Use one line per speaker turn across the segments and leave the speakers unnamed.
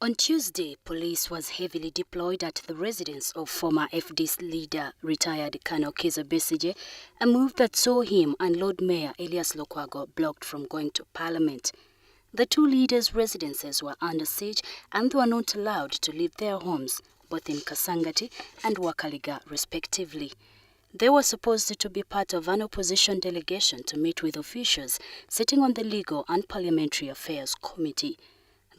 On Tuesday, police was heavily deployed at the residence of former FDC leader, retired Colonel Kizza Besigye, a move that saw him and Lord Mayor Elias Lukwago blocked from going to Parliament. The two leaders' residences were under siege and they were not allowed to leave their homes, both in Kasangati and Wakaliga, respectively. They were supposed to be part of an opposition delegation to meet with officials sitting on the Legal and Parliamentary Affairs Committee.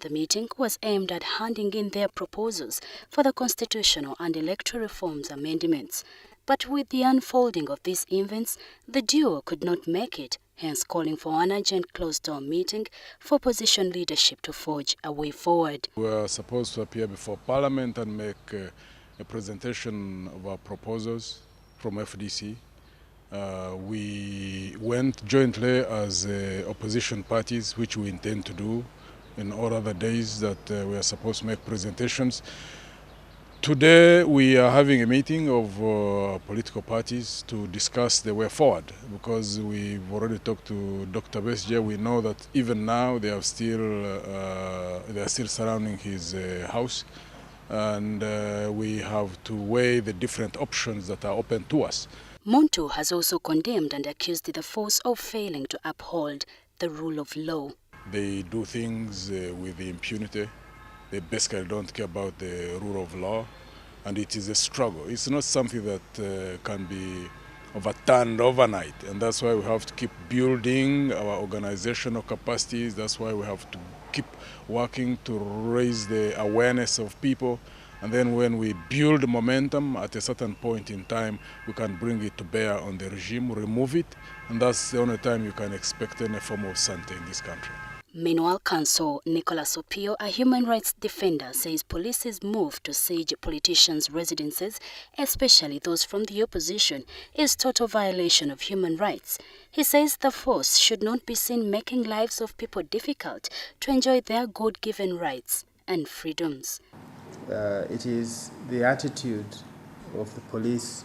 The meeting was aimed at handing in their proposals for the constitutional and electoral reforms amendments. But with the unfolding of these events, the duo could not make it, hence calling for an urgent closed-door meeting for opposition leadership to forge a way forward.
We were supposed to appear before Parliament and make a presentation of our proposals from FDC. We went jointly as opposition parties, which we intend to do in all other days that we are supposed to make presentations. Today we are having a meeting of political parties to discuss the way forward, because we've already talked to Dr. Besigye. We know that even now they are still surrounding his house, and we have to weigh the different options that are open to us.
Montu has also condemned and accused the force of failing to uphold the rule of law.
They do things with impunity. They basically don't care about the rule of law, and it is a struggle. It's not something that can be overturned overnight, and that's why we have to keep building our organizational capacities. That's why we have to keep working to raise the awareness of people, and then when we build momentum at a certain point in time, we can bring it to bear on the regime, remove it, and that's the only time you can expect any form of sanity in this country.
Meanwhile, Counsel Nicholas Opio, a human rights defender, says police's move to siege politicians' residences, especially those from the opposition, is total violation of human rights. He says the force should not be seen making lives of people difficult to enjoy their God-given rights and freedoms.
It is the attitude of the police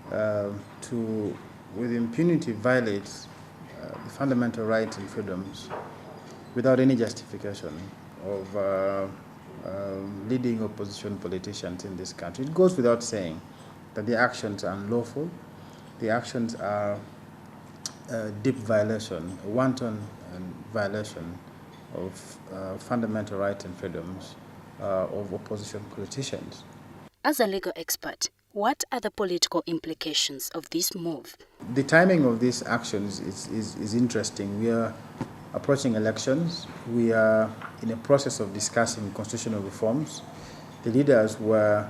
to, with impunity, violate the fundamental rights and freedoms without any justification of leading opposition politicians in this country. It goes without saying that the actions are unlawful. The actions are a deep violation, a wanton violation of fundamental rights and freedoms of opposition politicians.
As a legal expert, what are the political implications of this move?
The timing of these actions is interesting. We are approaching elections. We are in a process of discussing constitutional reforms. The leaders were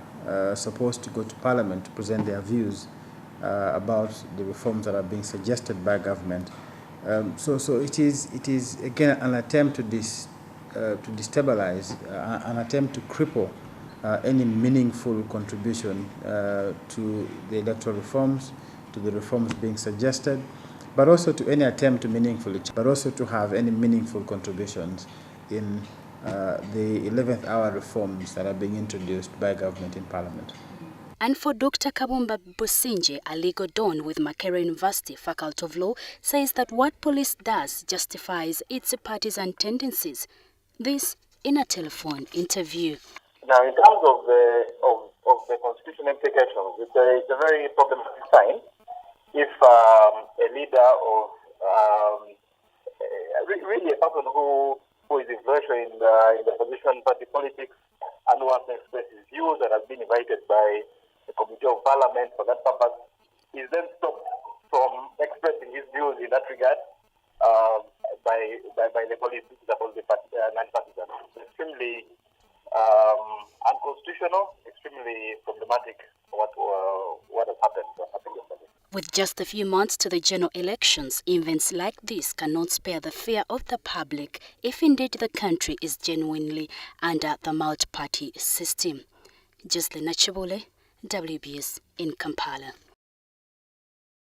supposed to go to Parliament to present their views about the reforms that are being suggested by government. So it is again an attempt to destabilize, an attempt to cripple any meaningful contribution to the electoral reforms, to the reforms being suggested, but also to any attempt to have any meaningful contributions in the 11th hour reforms that are being introduced by government in Parliament.
And for Dr. Kabumba Businje, a legal don with Makerere University Faculty of Law, says that what police does justifies its partisan tendencies. This in a telephone interview.
Now, in terms of the constitutional implications, it's a very problematic sign if a leader or really a person who is influential in the opposition party politics and who wants to express his views and has been invited by the Committee of Parliament for that purpose, is then stopped from expressing his views in that regard by the police, which is supposed to be non-partisan. Extremely unconstitutional, extremely problematic what has happened yesterday.
With just a few months to the general elections, events like this cannot spare the fear of the public if indeed the country is genuinely under the multi-party system. Jocelyn Achibole, WBS in Kampala.